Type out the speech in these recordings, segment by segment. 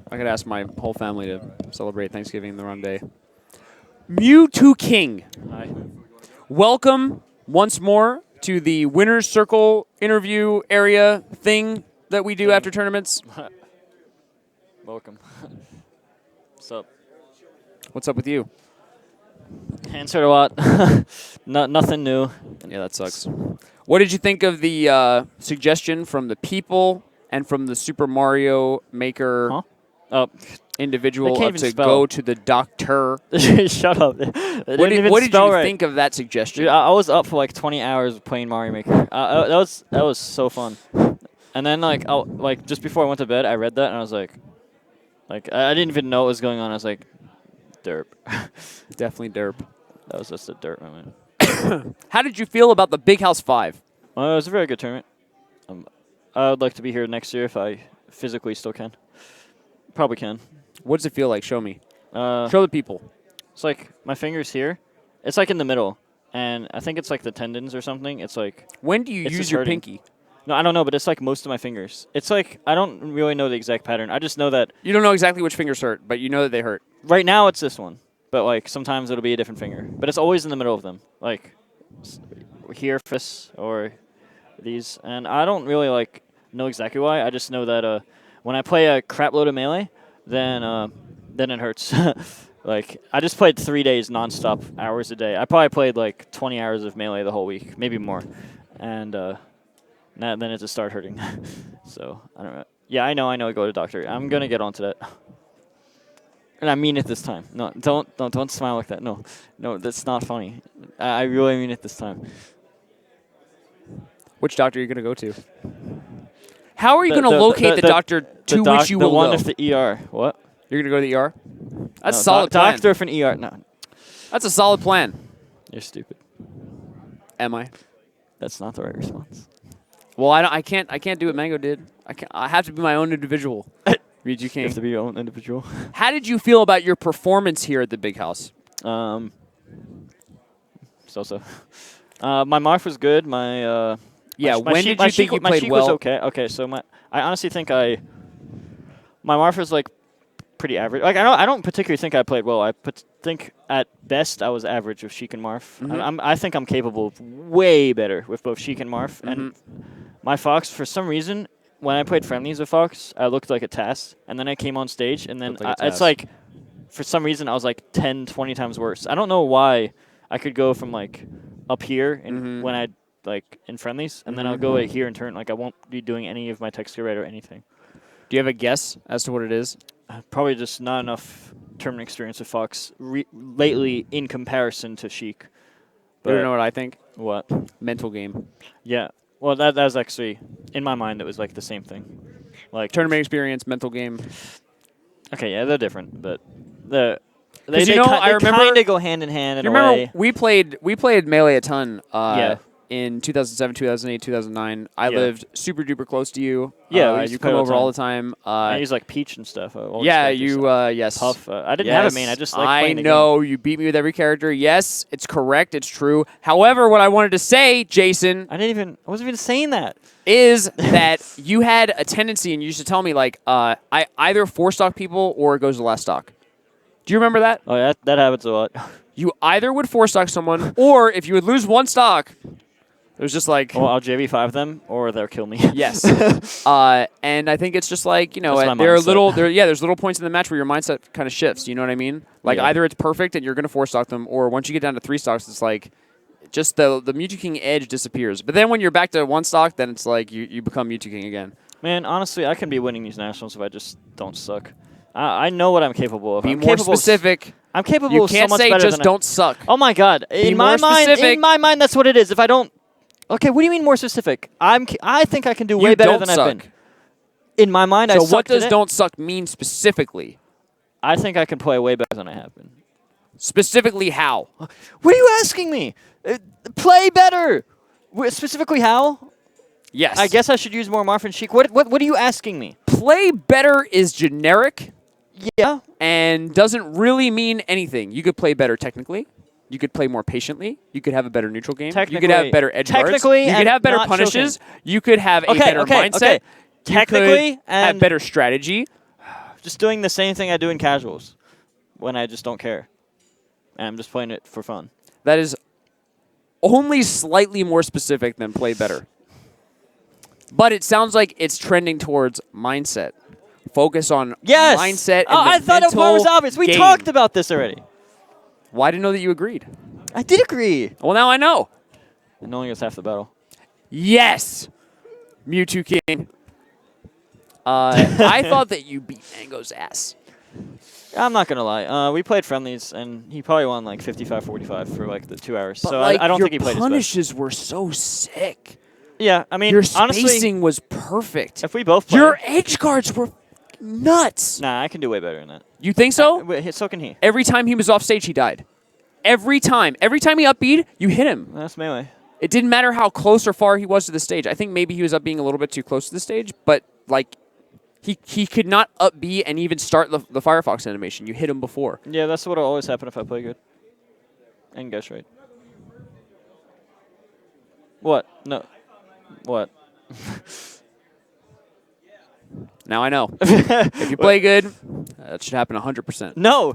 I could ask my whole family to celebrate Thanksgiving the wrong day. Mew2king. Hi. Welcome once more to the winner's circle interview area thing that we do after tournaments. Welcome. What's up? What's up with you? Answered a lot. Nothing new. Yeah, that sucks. What did you think of the suggestion from the people and from the Super Mario Maker individual to go to the doctor? Shut up. What did you think of that suggestion? Dude, I was up for like 20 hours playing Mario Maker. That was so fun. And then like just before I went to bed, I read that and I was like I didn't even know what was going on. I was like, derp. Definitely derp. That was just a derp moment. How did you feel about the Big House 5? Well, it was a very good tournament. I would like to be here next year if I physically still can. Probably can. What does it feel like? Show me. Show the people. It's like my fingers here. It's like in the middle. And I think it's like the tendons or something. It's like... When do you use your pinky? No, I don't know, but it's like most of my fingers. It's like, I don't really know the exact pattern. I just know that... You don't know exactly which fingers hurt, but you know that they hurt. Right now it's this one. But like sometimes it'll be a different finger. But it's always in the middle of them. Like here, fists, or these. And I don't really like know exactly why. I just know that when I play a crap load of Melee, then it hurts. Like, I just played 3 days nonstop, hours a day. I probably played like 20 hours of Melee the whole week, maybe more. And then it just started hurting. So, I don't know. Yeah, I know, go to the doctor. I'm going to get onto that. And I mean it this time. No, don't smile like that. No, that's not funny. I really mean it this time. Which doctor are you going to go to? How are you going to locate the doctor to which you will go? The one of the ER. What? You're going to go to the ER? That's a solid plan. Doctor of an ER. No. That's a solid plan. You're stupid. Am I? That's not the right response. Well, I can't do what Mango did. I have to be my own individual. VGBootCamp. You have to be your own individual. How did you feel about your performance here at the Big House? So. My mark was good. My when did you think you played well? My cheek was okay. Okay, so I honestly think my mark was like pretty average. Like I don't particularly think I played well. I think at best I was average with Sheik and Marth. Mm-hmm. I think I'm capable of way better with both Sheik and Marth. Mm-hmm. And my Fox, for some reason, when I played friendlies with Fox, I looked like a TAS. And then I came on stage, and then it's like, for some reason, I was like 10, 20 times worse. I don't know why I could go from like up here and when I like in friendlies, and then I'll go like here and turn. Like I won't be doing any of my text right or anything. Do you have a guess as to what it is? Probably just not enough tournament experience with Fox lately in comparison to Sheik. But you don't know what I think? What? Mental game. Yeah. Well, that was actually, in my mind, it was like the same thing. Like tournament experience, mental game. Okay, yeah, they're different, but they kind of go hand in hand in a way. We played Melee a ton. In 2007, 2008, 2009, I lived super duper close to you. Yeah, you come over all the time. I use like Peach and stuff. Yes. Puff. I didn't have a main. I just like playing I know you beat me with every character. Yes, it's correct. It's true. However, what I wanted to say, Jason, I wasn't even saying that. Is that you had a tendency, and you used to tell me like, I either 4-stock people or it goes to last stock. Do you remember that? Oh, yeah, that happens a lot. You either would 4-stock someone, or if you would lose 1 stock. It was just like... Well, I'll JV5 them, or they'll kill me. Yes. And I think it's just like, there's little points in the match where your mindset kind of shifts, you know what I mean? Like, either it's perfect and you're going to 4-stock them, or once you get down to 3 stocks, it's like, just the Mew2king edge disappears. But then when you're back to 1 stock, then it's like you become Mew2king again. Man, honestly, I can be winning these nationals if I just don't suck. I know what I'm capable of. Be more specific. I'm capable of so much better than... You can't say just don't suck. Oh, my God. In my mind, that's what it is. If I don't... Okay, what do you mean more specific? I think I can do way better than I've been. In my mind, I suck. So what does don't suck mean specifically? I think I can play way better than I have been. Specifically how? What are you asking me? Play better. Specifically how? Yes. I guess I should use more Marth and Sheik. What are you asking me? Play better is generic. Yeah. And doesn't really mean anything. You could play better technically. You could play more patiently. You could have a better neutral game. You could have better edge guards. You could have better punishes. You could have a better mindset. Okay. Technically, you could have better strategy. just doing the same thing I do in casuals when I just don't care. And I'm just playing it for fun. That is only slightly more specific than play better. But it sounds like it's trending towards mindset. Focus on mindset and I thought it was obvious. We talked about this already. Well, I didn't know that you agreed. I did agree. Well, now I know. And knowing it's half the battle. Yes! Mew2king. I thought that you beat Mango's ass. I'm not going to lie. We played friendlies, and he probably won like 55-45 for like the 2 hours. But so like, I don't think he played his best. Your punishes were so sick. Yeah, I mean, your honestly, spacing was perfect. If we both played, your edge guards were nuts. Nah, I can do way better than that. You think so? So can he. Every time he was off stage, he died. Every time. Every time he up-B'd, you hit him. That's melee. It didn't matter how close or far he was to the stage. I think maybe he was up being a little bit too close to the stage, but like he could not up-B and even start the Firefox animation. You hit him before. Yeah, that's what will always happen if I play good. And guess right. What? No. What? Now I know. If you play good, that should happen 100%. No.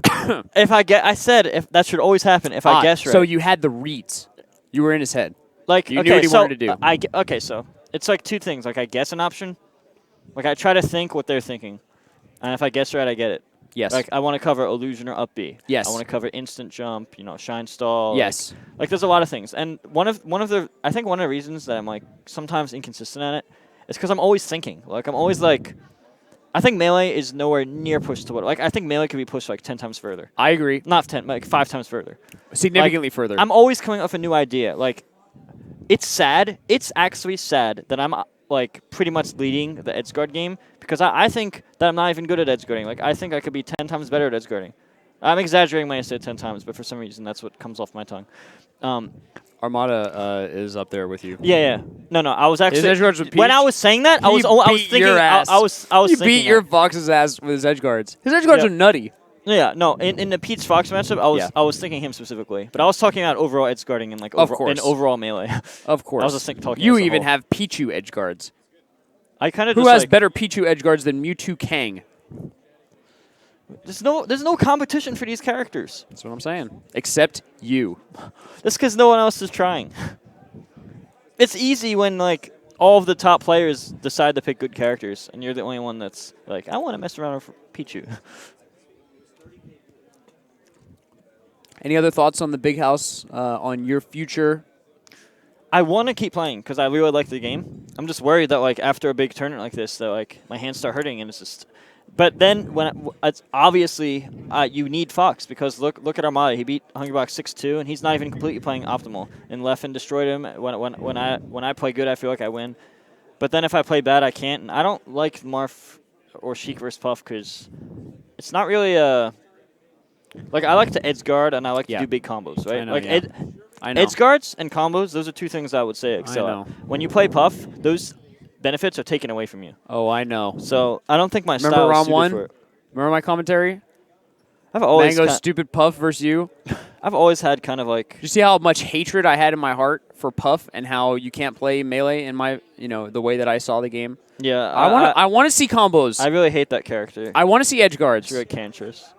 I said if that should always happen if I guess right. So you had the reads. You were in his head. Like you knew what he wanted to do. Okay, so it's like two things. Like I guess an option. Like I try to think what they're thinking, and if I guess right, I get it. Yes. Like I want to cover illusion or up-B. Yes. I want to cover instant jump. Shine stall. Yes. Like there's a lot of things, and one of the reasons that I'm like sometimes inconsistent at it is because I'm always thinking. Like I'm always like, I think melee is nowhere near pushed to what. Like I think melee could be pushed like 10 times further. I agree. Not 10, like 5 times further. Significantly further. I'm always coming up with a new idea. Like, it's sad. It's actually sad that I'm like pretty much leading the edge guard game because I think that I'm not even good at edge guarding. Like I think I could be 10 times better at edge guarding. I'm exaggerating when I say 10 times, but for some reason that's what comes off my tongue. Armada is up there with you. Yeah. No. I was actually edge guards with when I was saying that I was thinking your ass. I was he thinking beat your Fox's ass with his edge guards. His edge guards are nutty. Yeah, no. In the Peach Fox matchup, I was thinking him specifically, but I was talking about overall edge guarding and like overall melee. Of course. I was just talking. You even have Pichu edge guards. I kind of who has better Pichu edge guards than Mew2king? There's no competition for these characters. That's what I'm saying. Except you. That's because no one else is trying. It's easy when like all of the top players decide to pick good characters, and you're the only one that's like, I want to mess around with Pichu. Any other thoughts on the big house, on your future? I want to keep playing because I really like the game. I'm just worried that like after a big tournament like this, that like my hands start hurting and it's just. But then when it's obviously you need Fox because look at Armada. He beat Hungrybox 6-2 and he's not even completely playing optimal. And Leffen destroyed him. When I play good, I feel like I win. But then if I play bad, I can't. And I don't like Marth or Sheik versus Puff because it's not really a. Like I like to edge guard and I like to do big combos, right? I know. Edge guards and combos, those are two things I would say excel at. When you play Puff, those benefits are taken away from you. Oh, I know. So I don't think my style is suited for it. Remember my commentary? I've always Mango's stupid Puff versus you. I've always had kind of like. Did you see how much hatred I had in my heart for Puff and how you can't play melee in my the way that I saw the game? Yeah, I want to see combos. I really hate that character. I want to see edge guards. It's really cancerous.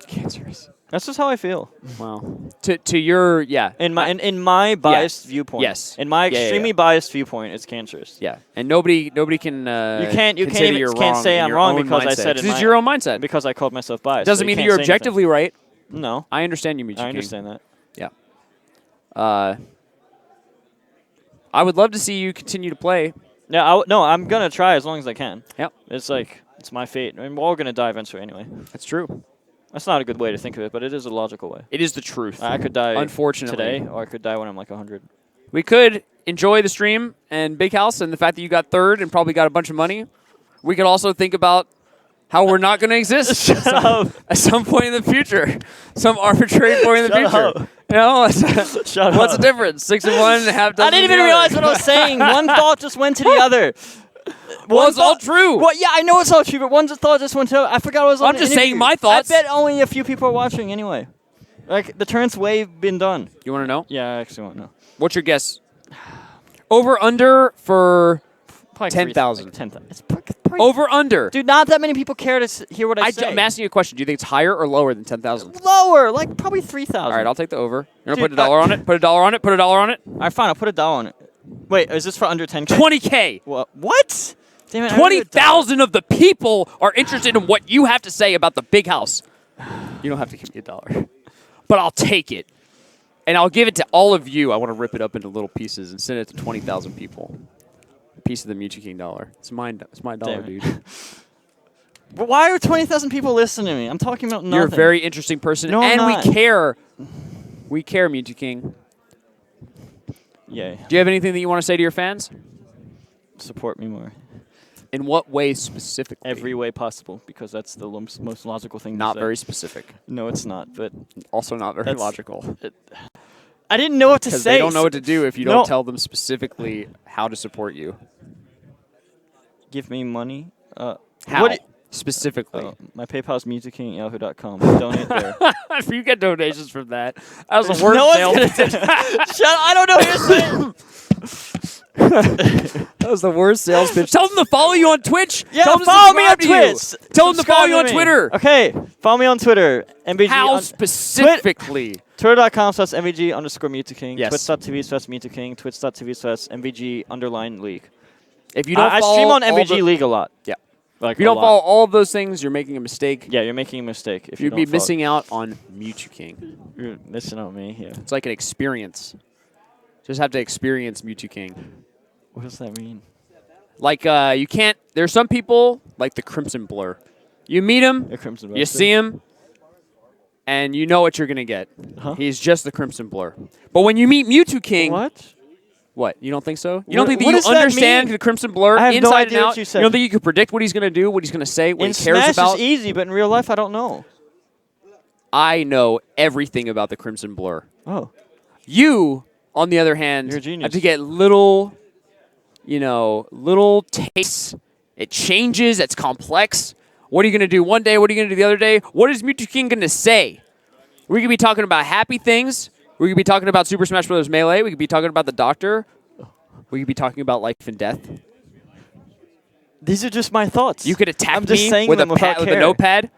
Cancerous. That's just how I feel. Wow. To your in my biased viewpoint. Yes. In my extremely biased viewpoint, it's cancerous. Yeah. And nobody can. You can't say I'm wrong because I said it's your own mindset. Because I called myself biased. Doesn't mean that you're objectively right. No. I understand you, Mew2king. I understand that. Yeah. I would love to see you continue to play. Yeah. I'm gonna try as long as I can. Yep. It's like it's my fate. I mean, we're all gonna die eventually anyway. That's true. That's not a good way to think of it, but it is a logical way. It is the truth. I could die unfortunately today, or I could die when I'm like 100. We could enjoy the stream and Big House and the fact that you got third and probably got a bunch of money. We could also think about how we're not going to exist at some point in the future. Some arbitrary point in the future. You know, what's the difference? 6-1, half dozen. I didn't even realize what I was saying. One thought just went to the other. Well, it's all true. Well, yeah, I know it's all true, but one thought just went to. I forgot what was on. I'm just saying my thoughts. I bet only a few people are watching anyway. Like the turn's way been done. You want to know? Yeah, I actually want to know. What's your guess? Over under for probably 10,000. 10,000. It's Over, under. Dude, not that many people care to hear what I say. I'm asking you a question. Do you think it's higher or lower than 10,000? Lower, like probably 3,000. All right, I'll take the over. You want to put $1 on it? Put $1 on it? Put $1 on it? All right, fine. I'll put $1 on it. Wait, is this for under 10K? 20K. What? Damn it, 20,000 of the people are interested in what you have to say about the big house. You don't have to give me $1, but I'll take it. And I'll give it to all of you. I want to rip it up into little pieces and send it to 20,000 people. A piece of the Mew2king dollar. It's mine. It's my dollar, dude. But why are 20,000 people listening to me? I'm talking about nothing. You're a very interesting person, no, and I'm not. we care. We care, Mew2king. Yay. Do you have anything that you want to say to your fans? Support me more. In what way specifically? Every way possible, because that's the most logical thing Not to say. very specific. No, it's not, but... Also not very logical. I didn't know what to say. Because they don't know what to do if you don't tell them specifically how to support you. Give me money. How? Specifically. My PayPal's Mew2king@yahoo.com. Donate there. If you get donations from that, that was the worst sales pitch. Shut up, I don't know what you're saying. That was the worst sales pitch. Tell them to follow you on Twitch. Yeah, Tell them follow me on Twitch. Tell them to follow you on Twitter. Okay, follow me on Twitter. MVG How specifically? Twitter.com/MVG_Mew2king. Yes. Twitch.tv/Mew2king. Twitch.tv/MVG_League. If you don't I stream on MVG League a lot. Yeah. Like if you don't follow all of those things, you're making a mistake. Yeah, you're making a mistake. If You'd be missing out on Mew2king. You're missing out on me, yeah. It's like an experience. Just have to experience Mew2king. What does that mean? Like, you can't... There's some people, like the Crimson Blur. You meet him, you see him, and you know what you're going to get. Huh? He's just the Crimson Blur. But when you meet Mew2king... What? What? You don't think so? You don't think that you understand the Crimson Blur I have inside no idea and out? What you said. You don't think you could predict what he's going to do, what he's going to say, what he cares Smash about? Is easy, but in real life, I don't know. I know everything about the Crimson Blur. Oh. You, on the other hand, You're a genius. have to get little tastes. It changes. It's complex. What are you going to do one day? What are you going to do the other day? What is Mew2king going to say? We're going to be talking about happy things. We could be talking about Super Smash Bros. Melee. We could be talking about the Doctor. We could be talking about life and death. These are just my thoughts. You could attack I'm just me saying with them a notepad.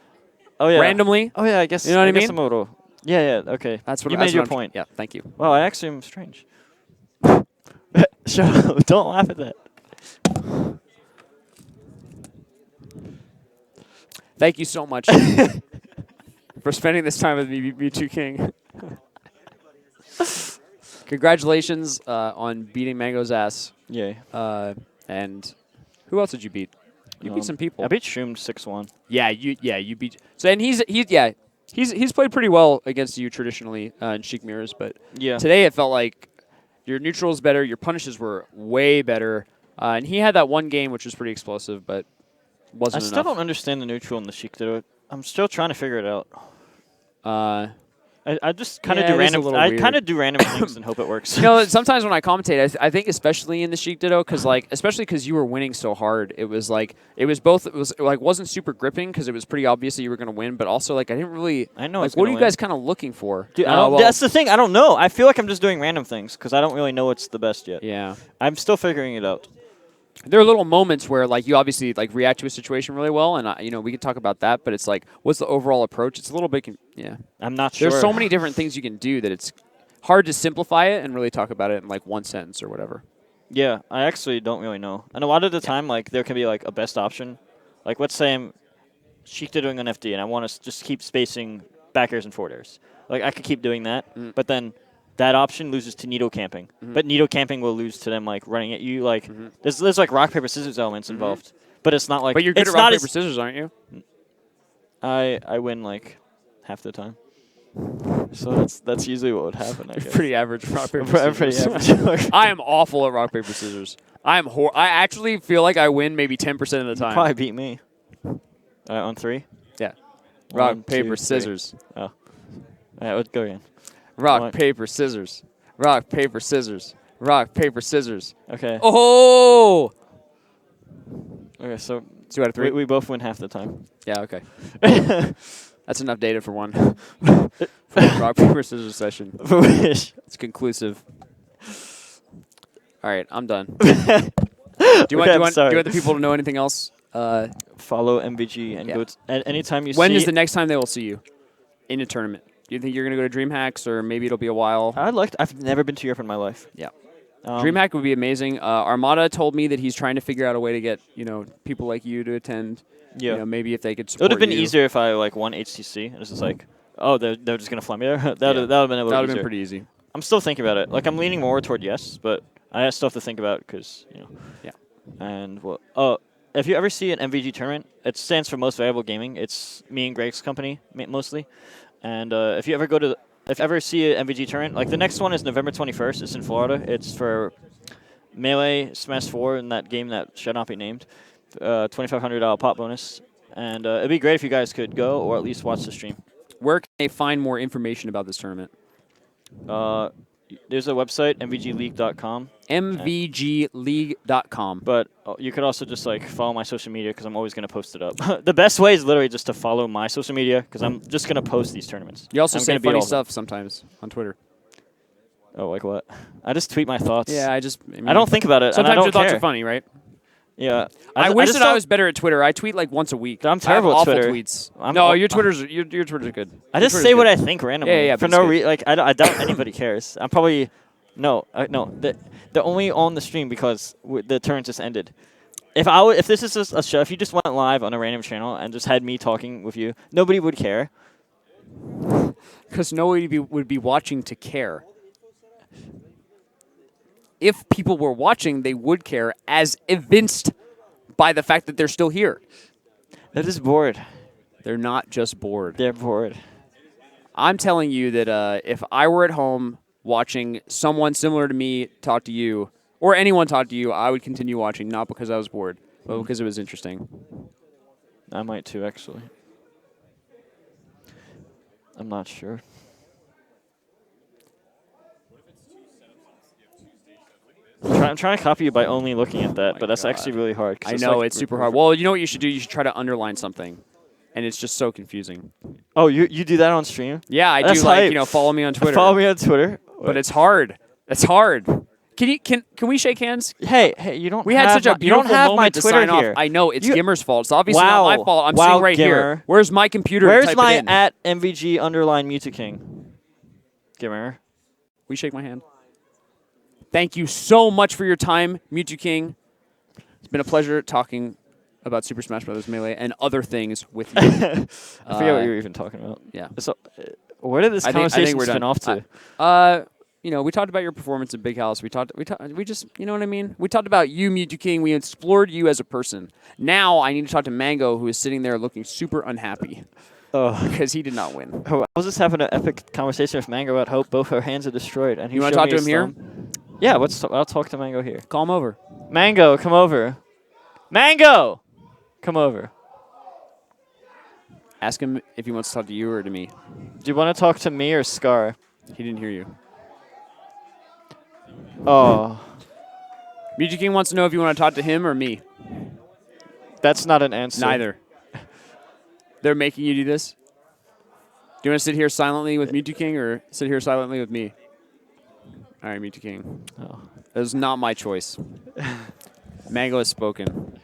Oh yeah. Randomly. Oh yeah. I guess. You know what I mean? Yeah. Okay. That's what you made your point. Yeah. Thank you. Wow. I actually am strange. Shut up! Don't laugh at that. Thank you so much for spending this time with me, Mew2king. Congratulations on beating Mango's ass. Yay. And who else did you beat? You beat some people. I beat Shroom 6-1. Yeah, you beat. So and he's played pretty well against you traditionally in Sheik Mirrors, but today it felt like your neutrals better, your punishes were way better, and he had that one game which was pretty explosive, but wasn't enough. I still don't understand the neutral and the Sheik though. I'm still trying to figure it out. I just kind of do random. I kind of do random things and hope it works. You know, sometimes when I commentate, I think especially in the Sheik Ditto, because you were winning so hard, it was wasn't super gripping because it was pretty obvious that you were going to win, but also like I didn't really. I know. Like, what are you guys kind of looking for? Dude, that's the thing. I don't know. I feel like I'm just doing random things because I don't really know what's the best yet. Yeah. I'm still figuring it out. There are little moments where like you obviously like react to a situation really well, and we could talk about that. But it's like, what's the overall approach? It's a little bit, I'm not sure. There's so many different things you can do that it's hard to simplify it and really talk about it in like one sentence or whatever. Yeah, I actually don't really know. And a lot of the time, like there can be like a best option. Like let's say I'm Sheik doing an FD, and I want to just keep spacing back airs and forward airs. Like I could keep doing that, but then that option loses to needle camping. But needle camping will lose to them like running at you. Like there's like rock paper scissors elements involved, but it's not like. But you're good at rock paper scissors, aren't you? I win like half the time. So that's usually what would happen. I guess. Pretty average rock paper scissors. Pretty average. I am awful at rock paper scissors. I actually feel like I win maybe 10% of the time. You probably beat me. On 3. Yeah. Rock paper scissors. Oh. All right, let's go again. Rock, paper, scissors. Rock, paper, scissors. Rock, paper, scissors. Okay. Oh! Okay, so 2 out of 3. We both win half the time. Yeah, okay. That's enough data for one. For one rock, paper, scissors session. It's conclusive. All right, I'm done. Do you want the people to know anything else Follow MVG and go anytime you see. When is the next time they will see you in a tournament? Do you think you're going to go to DreamHacks, or maybe it'll be a while? I've never been to Europe in my life. Yeah. DreamHack would be amazing. Armada told me that he's trying to figure out a way to get people like you to attend. Yeah. Maybe if they could support it would have been you. easier if I won HTC. It was just like, oh, they're just gonna fly me there. That would have been a little easier. That would have been pretty easy. I'm still thinking about it. Like I'm leaning more toward yes, but I still have to think about it because Yeah. And if you ever see an MVG tournament, it stands for Most Valuable Gaming. It's me and Greg's company mostly. And if you ever see an MVG tournament, like the next one is November 21st. It's in Florida. It's for Melee, Smash 4, and that game that shall not be named. $2,500 pot bonus. And it'd be great if you guys could go or at least watch the stream. Where can they find more information about this tournament? There's a website, mvgleague.com. mvgleague.com. But you could also just follow my social media because I'm always going to post it up. The best way is literally just to follow my social media because I'm just going to post these tournaments. You also say funny stuff sometimes on Twitter. Oh, like what? I just tweet my thoughts. Yeah, I don't think about it. Sometimes your thoughts care. are funny, right? Yeah. I wish that I was better at Twitter. I tweet once a week. I'm terrible at Twitter. Tweets. No, your Twitter's good. I just say what I think randomly. Yeah, for no reason. I doubt anybody cares. I'm probably no. They're only on the stream because the turn just ended. If this is a show, if you just went live on a random channel and just had me talking with you, nobody would care. Because nobody would be watching to care. If people were watching, they would care, as evinced by the fact that they're still here. They're just bored. They're not just bored. They're bored. I'm telling you that if I were at home watching someone similar to me talk to you, or anyone talk to you, I would continue watching, not because I was bored, but because it was interesting. I might too, actually. I'm not sure. I'm trying to copy you by only looking at that, but that's actually really hard. I know, it's super hard. Well, you know what you should do? You should try to underline something. And it's just so confusing. Oh, you do that on stream? Yeah, I do. Follow me on Twitter. Follow me on Twitter. But it's hard. It's hard. Can we shake hands? Hey, you don't. We had such a beautiful moment to sign off. I know it's GimR's fault. It's obviously not my fault. I'm sitting right here. Where's my computer? Where's my @MVG_Mew2king? GimR. Will you shake my hand? Thank you so much for your time, Mew2king. It's been a pleasure talking about Super Smash Bros. Melee and other things with you. I forget what you were even talking about. Yeah. So, where did this conversation spin off to? We talked about your performance in Big House. We just, you know what I mean? We talked about you, Mew2king. We explored you as a person. Now I need to talk to Mango, who is sitting there looking super unhappy. Because he did not win. I was just having an epic conversation with Mango about hope both her hands are destroyed. And you want to talk to him here? Yeah, I'll talk to Mango here. Call him over. Mango, come over. Mango! Come over. Ask him if he wants to talk to you or to me. Do you want to talk to me or Scar? He didn't hear you. Oh. Mew2king wants to know if you want to talk to him or me. That's not an answer. Neither. They're making you do this? Do you want to sit here silently with Mew2king or sit here silently with me? All right, Mew2king. Oh. That was not my choice. Mango has spoken.